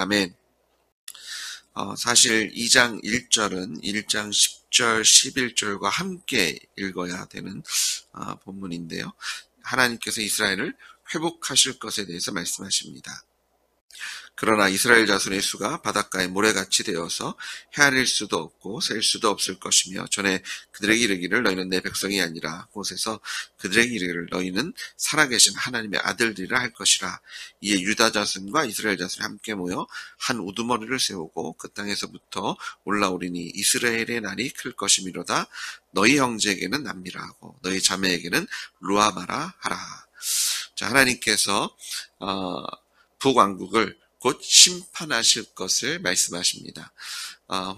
아멘. 사실 2장 1절은 1장 10절, 11절과 함께 읽어야 되는 본문인데요. 하나님께서 이스라엘을 회복하실 것에 대해서 말씀하십니다. 그러나 이스라엘 자손의 수가 바닷가에 모래같이 되어서 헤아릴 수도 없고 셀 수도 없을 것이며 전에 그들에게 이르기를 너희는 내 백성이 아니라 곳에서 그들에게 이르기를 너희는 살아계신 하나님의 아들들이라 할 것이라. 이에 유다 자손과 이스라엘 자손이 함께 모여 한 우두머리를 세우고 그 땅에서부터 올라오리니 이스라엘의 날이 클 것이미로다. 너희 형제에게는 남미라 하고 너희 자매에게는 루아마라 하라. 자, 하나님께서 북왕국을 곧 심판하실 것을 말씀하십니다.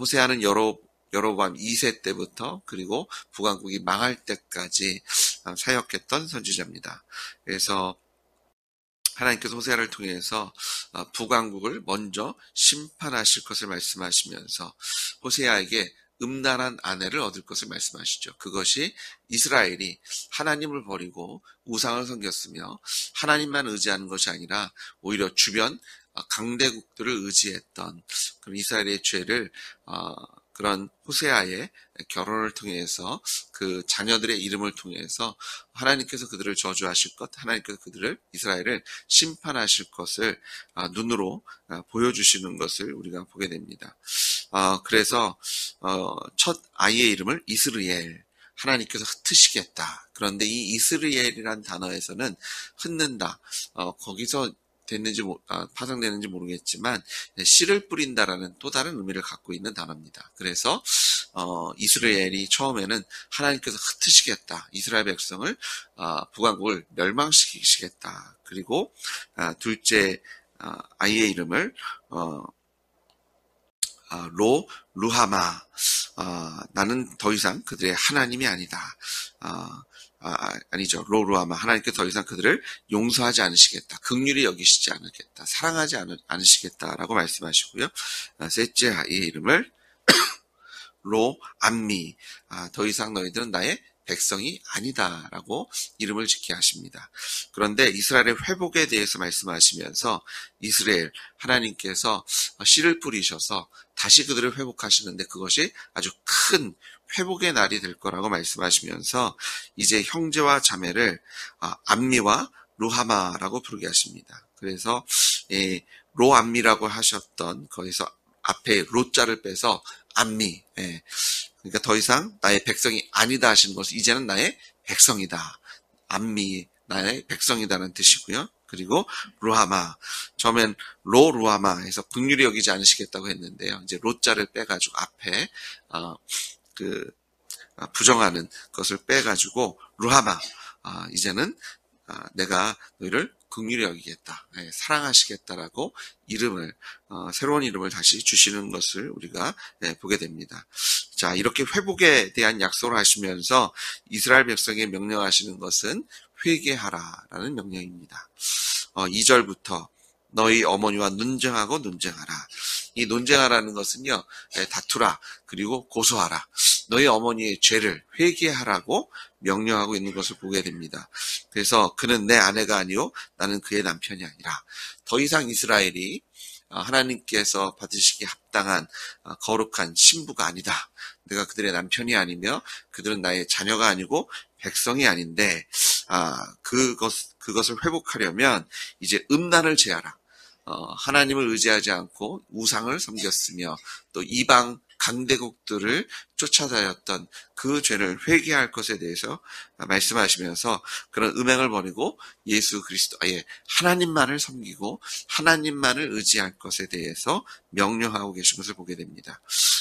호세아는 여로보암 2세 때부터 그리고 북왕국이 망할 때까지 사역했던 선지자입니다. 그래서 하나님께서 호세아를 통해서 북왕국을 먼저 심판하실 것을 말씀하시면서 호세아에게 음란한 아내를 얻을 것을 말씀하시죠. 그것이 이스라엘이 하나님을 버리고 우상을 섬겼으며 하나님만 의지하는 것이 아니라 오히려 주변 강대국들을 의지했던 그런 이스라엘의 죄를 그런 호세아의 결혼을 통해서 그 자녀들의 이름을 통해서 하나님께서 그들을 저주하실 것, 하나님께서 그들을 이스라엘을 심판하실 것을 눈으로 보여주시는 것을 우리가 보게 됩니다. 그래서 첫 아이의 이름을 이스르엘, 하나님께서 흩으시겠다. 그런데 이 이스라엘이란 단어에서는 흩는다. 거기서 됐는지 파생되는지 모르겠지만 씨를 뿌린다라는 또 다른 의미를 갖고 있는 단어입니다. 그래서 이스라엘이 처음에는 하나님께서 흩으시겠다. 이스라엘 백성을 북왕국을 멸망시키시겠다. 그리고 둘째 아이의 이름을 루하마, 나는 더 이상 그들의 하나님이 아니다. 아니죠. 루하마, 하나님께서 더 이상 그들을 용서하지 않으시겠다. 긍휼히 여기시지 않겠다. 사랑하지 않으시겠다라고 말씀하시고요. 셋째 아이의 이름을 로암미, 더 이상 너희들은 나의 백성이 아니다라고 이름을 짓게 하십니다. 그런데 이스라엘의 회복에 대해서 말씀하시면서 이스라엘 하나님께서 씨를 뿌리셔서 다시 그들을 회복하시는데 그것이 아주 큰 회복의 날이 될 거라고 말씀하시면서 이제 형제와 자매를 암미와 루하마라고 부르게 하십니다. 그래서 로암미라고 하셨던 거기서 앞에 로자를 빼서 암미, 그러니까 더 이상 나의 백성이 아니다 하시는 것은 이제는 나의 백성이다. 암미, 나의 백성이다는 뜻이고요. 그리고 루하마, 처음엔 루하마 해서 긍휼히 여기지 않으시겠다고 했는데요. 이제 로자를 빼가지고 앞에 부정하는 것을 빼가지고 루하마, 이제는 내가 너희를 긍휼히 여기겠다, 사랑하시겠다라고 이름을 새로운 이름을 다시 주시는 것을 우리가 보게 됩니다. 자, 이렇게 회복에 대한 약속을 하시면서 이스라엘 백성에게 명령하시는 것은 회개하라라는 명령입니다. 2절부터 너희 어머니와 논쟁하고 논쟁하라. 이 논쟁하라는 것은요, 다투라, 그리고 고소하라. 너희 어머니의 죄를 회개하라고 명령하고 있는 것을 보게 됩니다. 그래서 그는 내 아내가 아니요 나는 그의 남편이 아니라 더 이상 이스라엘이 하나님께서 받으시기에 합당한 거룩한 신부가 아니다. 내가 그들의 남편이 아니며 그들은 나의 자녀가 아니고 백성이 아닌데 그것을 회복하려면 이제 음란을 제하라. 하나님을 의지하지 않고 우상을 섬겼으며 또 이방 강대국들을 쫓아다녔던 그 죄를 회개할 것에 대해서 말씀하시면서 그런 음행을 버리고 예수 그리스도 아예 하나님만을 섬기고 하나님만을 의지할 것에 대해서 명령하고 계신 것을 보게 됩니다.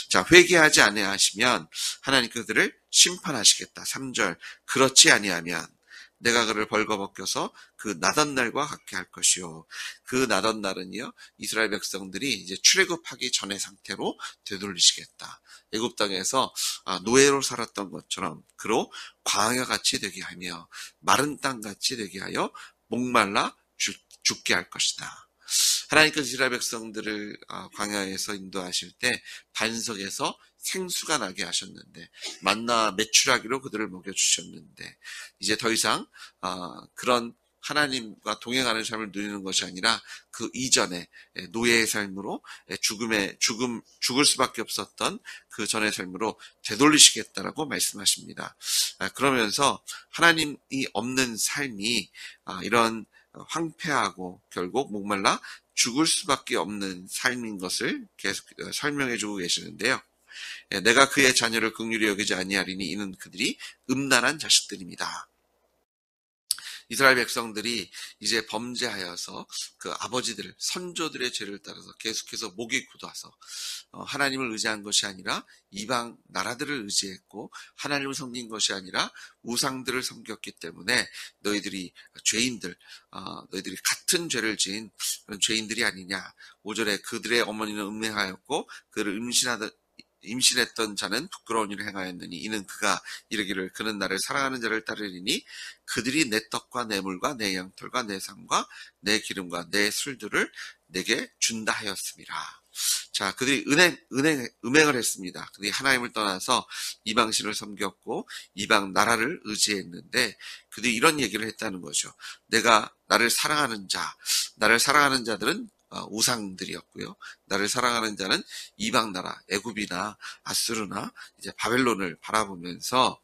자, 회개하지 아니하시면 하나님 그들을 심판하시겠다. 3절 그렇지 아니하면 내가 그를 벌거벗겨서 그 나던 날과 같게 할 것이요. 그 나던 날은요, 이스라엘 백성들이 이제 출애굽하기 전의 상태로 되돌리시겠다. 애굽 땅에서 노예로 살았던 것처럼 그로 광야 같이 되게 하며 마른 땅 같이 되게 하여 목말라 죽게 할 것이다. 하나님께서 이스라엘 백성들을 광야에서 인도하실 때 반석에서 생수가 나게 하셨는데 만나 메추라기로 그들을 먹여주셨는데 이제 더 이상 그런 하나님과 동행하는 삶을 누리는 것이 아니라 그 이전에 노예의 삶으로 죽을 수밖에 없었던 그 전의 삶으로 되돌리시겠다라고 말씀하십니다. 그러면서 하나님이 없는 삶이 이런 황폐하고 결국 목말라 죽을 수밖에 없는 삶인 것을 계속 설명해 주고 계시는데요. 내가 그의 자녀를 긍휼히 여기지 아니하리니 이는 그들이 음란한 자식들입니다. 이스라엘 백성들이 이제 범죄하여서 그 아버지들, 선조들의 죄를 따라서 계속해서 목이 굳어서 하나님을 의지한 것이 아니라 이방 나라들을 의지했고 하나님을 섬긴 것이 아니라 우상들을 섬겼기 때문에 너희들이 죄인들, 너희들이 같은 죄를 지은 그런 죄인들이 아니냐. 5절에 그들의 어머니는 음행하였고 그를 임신했던 자는 부끄러운 일을 행하였느니 이는 그가 이르기를 그는 나를 사랑하는 자를 따르리니 그들이 내 떡과 내 물과 내 양털과 내 삶과 내 기름과 내 술들을 내게 준다 하였습니다. 자, 그들이 음행을 했습니다. 그들이 하나님을 떠나서 이방신을 섬겼고 이방 나라를 의지했는데 그들이 이런 얘기를 했다는 거죠. 나를 사랑하는 자들은 우상들이었고요. 나를 사랑하는 자는 이방 나라, 애굽이나 아수르나 이제 바벨론을 바라보면서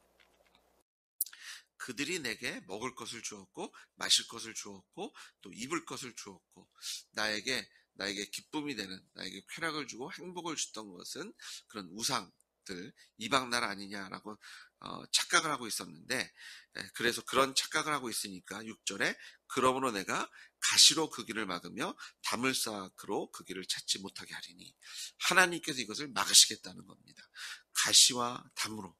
그들이 내게 먹을 것을 주었고 마실 것을 주었고 또 입을 것을 주었고 나에게 기쁨이 되는 나에게 쾌락을 주고 행복을 줬던 것은 그런 우상들, 이방 나라 아니냐라고 착각을 하고 있었는데 그래서 그런 착각을 하고 있으니까 6절에 그러므로 내가 가시로 그 길을 막으며 다물쇠로 그 길을 찾지 못하게 하리니 하나님께서 이것을 막으시겠다는 겁니다. 가시와 담으로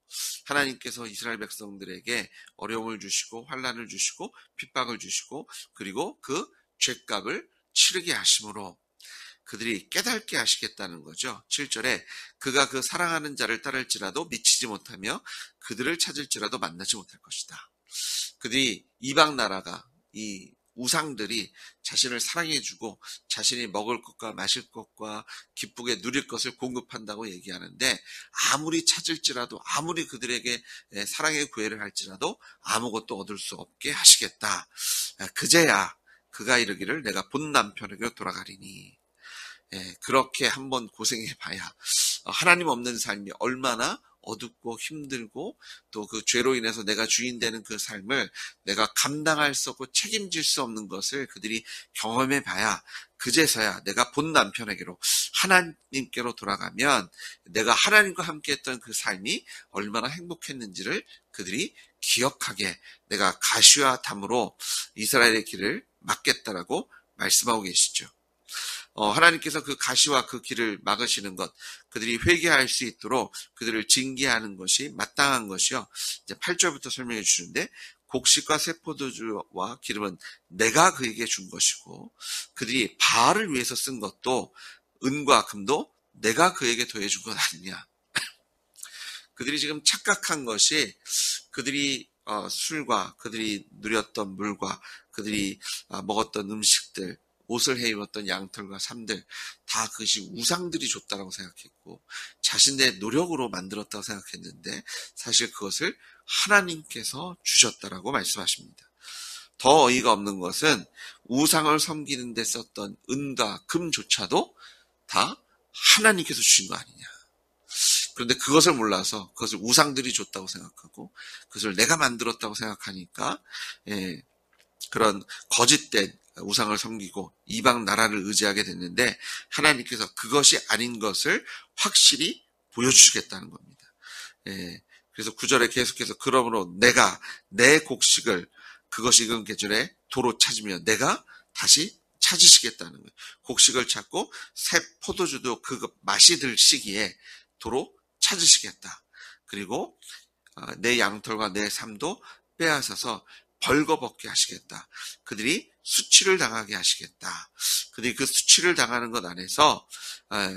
하나님께서 이스라엘 백성들에게 어려움을 주시고 환난을 주시고 핍박을 주시고 그리고 그 죄값을 치르게 하심으로 그들이 깨닫게 하시겠다는 거죠. 7절에 그가 그 사랑하는 자를 따를지라도 미치지 못하며 그들을 찾을지라도 만나지 못할 것이다. 그들이 이방 나라가 이 우상들이 자신을 사랑해주고 자신이 먹을 것과 마실 것과 기쁘게 누릴 것을 공급한다고 얘기하는데 아무리 찾을지라도 아무리 그들에게 사랑의 구애를 할지라도 아무것도 얻을 수 없게 하시겠다. 그제야 그가 이르기를 내가 본 남편에게 돌아가리니 그렇게 한번 고생해봐야 하나님 없는 삶이 얼마나 어둡고 힘들고 또 그 죄로 인해서 내가 주인 되는 그 삶을 내가 감당할 수 없고 책임질 수 없는 것을 그들이 경험해봐야 그제서야 내가 본 남편에게로 하나님께로 돌아가면 내가 하나님과 함께 했던 그 삶이 얼마나 행복했는지를 그들이 기억하게 내가 가시와 담으로 이스라엘의 길을 막겠다라고 말씀하고 계시죠. 하나님께서 그 가시와 그 길을 막으시는 것, 그들이 회개할 수 있도록 그들을 징계하는 것이 마땅한 것이요. 이제 8절부터 설명해 주시는데, 곡식과 새포도주와 기름은 내가 그에게 준 것이고, 그들이 바알을 위해서 쓴 것도 은과 금도 내가 그에게 더해준 것 아니냐. 그들이 지금 착각한 것이 그들이 술과 그들이 누렸던 물과 그들이 먹었던 음식들, 옷을 해입었던 양털과 삶들 다 그것이 우상들이 줬다라고 생각했고 자신의 노력으로 만들었다고 생각했는데 사실 그것을 하나님께서 주셨다라고 말씀하십니다. 더 어이가 없는 것은 우상을 섬기는 데 썼던 은과 금조차도 다 하나님께서 주신 거 아니냐. 그런데 그것을 몰라서 그것을 우상들이 줬다고 생각하고 그것을 내가 만들었다고 생각하니까 그런 거짓된 우상을 섬기고 이방 나라를 의지하게 됐는데 하나님께서 그것이 아닌 것을 확실히 보여주시겠다는 겁니다. 그래서 9절에 계속해서 그러므로 내가 내 곡식을 그것이 익은 계절에 도로 찾으며 내가 다시 찾으시겠다는 거예요. 곡식을 찾고 새 포도주도 그 맛이 들 시기에 도로 찾으시겠다. 그리고 내 양털과 내 삶도 빼앗아서 벌거벗게 하시겠다. 그들이 수치를 당하게 하시겠다. 그들이 그 수치를 당하는 것 안에서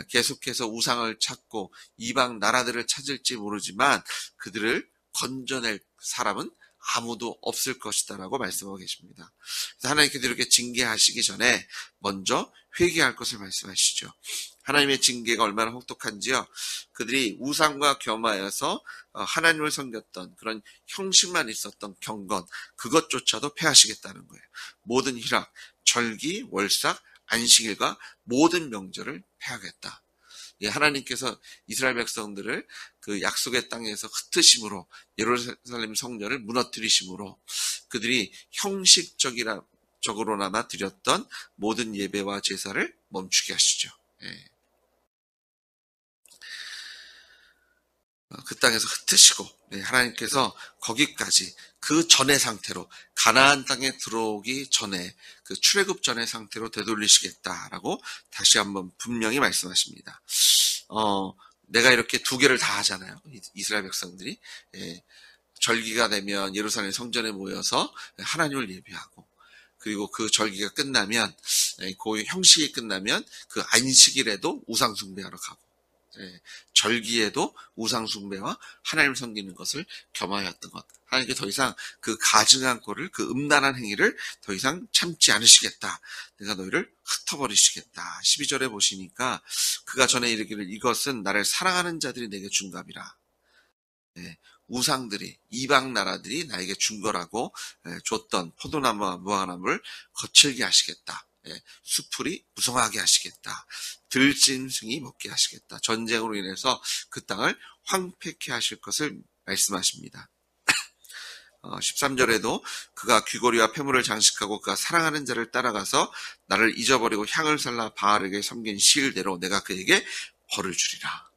계속해서 우상을 찾고 이방 나라들을 찾을지 모르지만 그들을 건져낼 사람은 아무도 없을 것이다라고 말씀하고 계십니다. 그래서 하나님께서 이렇게 징계하시기 전에 먼저 회개할 것을 말씀하시죠. 하나님의 징계가 얼마나 혹독한지요. 그들이 우상과 겸하여서 하나님을 섬겼던 그런 형식만 있었던 경건, 그것조차도 폐하시겠다는 거예요. 모든 희락, 절기, 월삭, 안식일과 모든 명절을 폐하겠다. 예, 하나님께서 이스라엘 백성들을 그 약속의 땅에서 흩으심으로 예루살렘 성전을 무너뜨리심으로 그들이 형식적으로나마 드렸던 모든 예배와 제사를 멈추게 하시죠. 예. 그 땅에서 흩으시고 하나님께서 거기까지 그 전의 상태로 가나안 땅에 들어오기 전에 그 출애굽 전의 상태로 되돌리시겠다라고 다시 한번 분명히 말씀하십니다. 내가 이렇게 두 개를 다 하잖아요. 이스라엘 백성들이 절기가 되면 예루살렘 성전에 모여서 하나님을 예배하고 그리고 그 절기가 끝나면 그 형식이 끝나면 그 안식일에도 우상 숭배하러 가고 절기에도 우상 숭배와 하나님을 섬기는 것을 겸하였던 것. 하나님께 더 이상 그 가증한 꼴을 그 음란한 행위를 더 이상 참지 않으시겠다. 내가 너희를 흩어버리시겠다. 12절에 보시니까 그가 전에 이르기를 이것은 나를 사랑하는 자들이 내게 준 값이라. 우상들이 이방 나라들이 나에게 준 거라고 줬던 포도나무와 무화과나무를 거칠게 하시겠다. 수풀이 무성하게 하시겠다. 들짐승이 먹게 하시겠다. 전쟁으로 인해서 그 땅을 황폐케 하실 것을 말씀하십니다. 13절에도 그가 귀고리와 폐물을 장식하고 그가 사랑하는 자를 따라가서 나를 잊어버리고 향을 살라 바알에게 섬긴 시일대로 내가 그에게 벌을 주리라.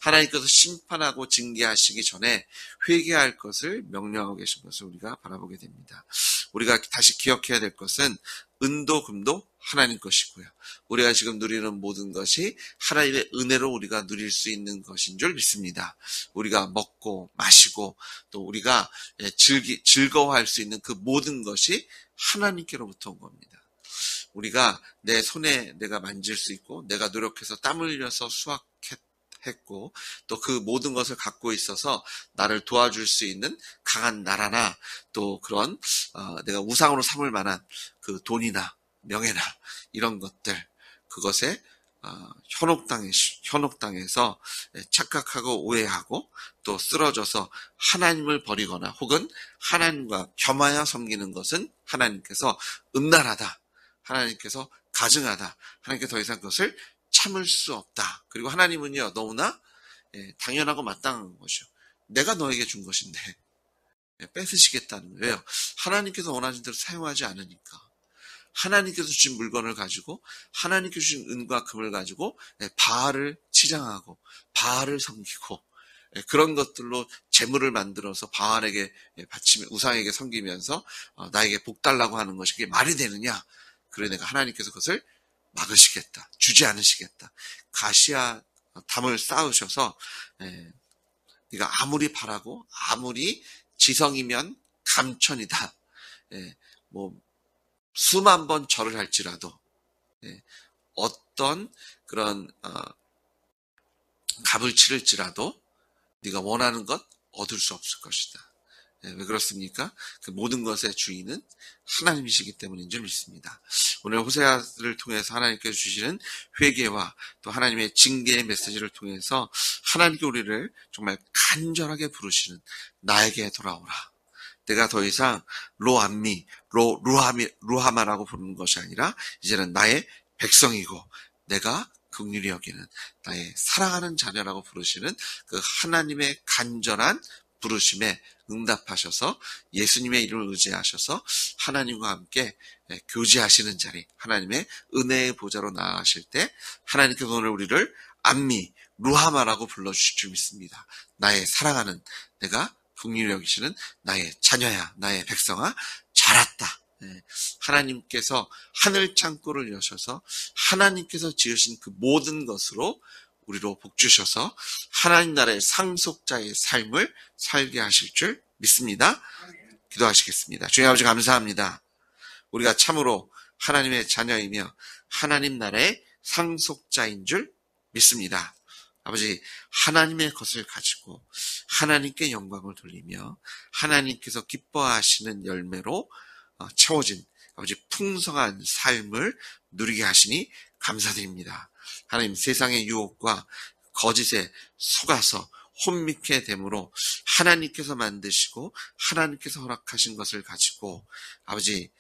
하나님께서 심판하고 징계하시기 전에 회개할 것을 명령하고 계신 것을 우리가 바라보게 됩니다. 우리가 다시 기억해야 될 것은 은도 금도 하나님 것이고요. 우리가 지금 누리는 모든 것이 하나님의 은혜로 우리가 누릴 수 있는 것인 줄 믿습니다. 우리가 먹고 마시고 또 우리가 즐거워할 수 있는 그 모든 것이 하나님께로부터 온 겁니다. 우리가 내 손에 내가 만질 수 있고 내가 노력해서 땀 흘려서 수확했고 또 그 모든 것을 갖고 있어서 나를 도와줄 수 있는 강한 나라나 또 그런 내가 우상으로 삼을 만한 그 돈이나 명예나 이런 것들 그것에 현혹당해서 착각하고 오해하고 또 쓰러져서 하나님을 버리거나 혹은 하나님과 겸하여 섬기는 것은 하나님께서 음란하다. 하나님께서 가증하다. 하나님께서 더 이상 그것을 참을 수 없다. 그리고 하나님은요 너무나 당연하고 마땅한 것이죠. 내가 너에게 준 것인데 뺏으시겠다는 거예요. 하나님께서 원하신 대로 사용하지 않으니까. 하나님께서 주신 물건을 가지고 하나님께서 주신 은과 금을 가지고 바알을 치장하고 바알을 섬기고 그런 것들로 재물을 만들어서 바알에게 바치며 우상에게 섬기면서 나에게 복 달라고 하는 것이 그게 말이 되느냐. 그래 내가 하나님께서 그것을 막으시겠다. 주지 않으시겠다. 가시와 담을 쌓으셔서 네가 아무리 바라고 아무리 지성이면 감천이다. 뭐 수만 번 절을 할지라도 어떤 그런 값을 치를지라도 네가 원하는 것 얻을 수 없을 것이다. 왜 그렇습니까? 그 모든 것의 주인은 하나님이시기 때문인 줄 믿습니다. 오늘 호세아를 통해서 하나님께서 주시는 회개와 또 하나님의 징계의 메시지를 통해서 하나님께 우리를 정말 간절하게 부르시는 나에게 돌아오라. 내가 더 이상 루하마라고 부르는 것이 아니라 이제는 나의 백성이고 내가 긍휼히 여기는 나의 사랑하는 자녀라고 부르시는 그 하나님의 간절한 부르심에 응답하셔서 예수님의 이름을 의지하셔서 하나님과 함께 교제하시는 자리, 하나님의 은혜의 보좌로 나아가실 때 하나님께서 오늘 우리를 암미, 루하마라고 불러주실 줄 믿습니다. 나의 사랑하는 내가 긍휼히 여기시는 나의 자녀야, 나의 백성아, 잘 왔다. 하나님께서 하늘 창고를 여셔서 하나님께서 지으신 그 모든 것으로 우리로 복 주셔서 하나님 나라의 상속자의 삶을 살게 하실 줄 믿습니다. 기도하시겠습니다. 주님 아버지 감사합니다. 우리가 참으로 하나님의 자녀이며 하나님 나라의 상속자인 줄 믿습니다. 아버지, 하나님의 것을 가지고 하나님께 영광을 돌리며 하나님께서 기뻐하시는 열매로 채워진 아버지 풍성한 삶을 누리게 하시니 감사드립니다. 하나님, 세상의 유혹과 거짓에 속아서 혼미케 됨으로 하나님께서 만드시고 하나님께서 허락하신 것을 가지고 아버지,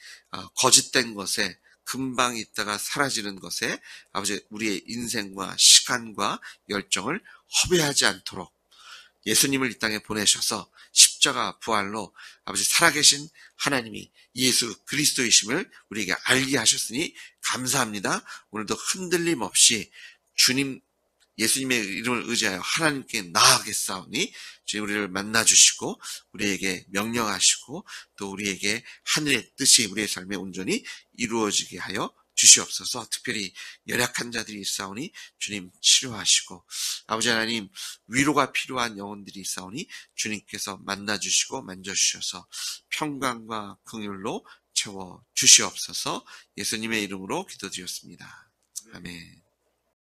거짓된 것에 금방 있다가 사라지는 것에 아버지, 우리의 인생과 시간과 열정을 허비하지 않도록 예수님을 이 땅에 보내셔서 십자가 부활로 아버지, 살아계신 하나님이 예수 그리스도이심을 우리에게 알게 하셨으니 감사합니다. 오늘도 흔들림 없이 주님, 예수님의 이름을 의지하여 하나님께 나아가겠사오니 주님, 우리를 만나주시고 우리에게 명령하시고 또 우리에게 하늘의 뜻이 우리의 삶에 온전히 이루어지게 하여 주시옵소서. 특별히 연약한 자들이 있사오니 주님 치료하시고, 아버지 하나님, 위로가 필요한 영혼들이 있사오니 주님께서 만나주시고 만져주셔서 평강과 긍휼로 채워 주시옵소서. 예수님의 이름으로 기도드렸습니다. 아멘.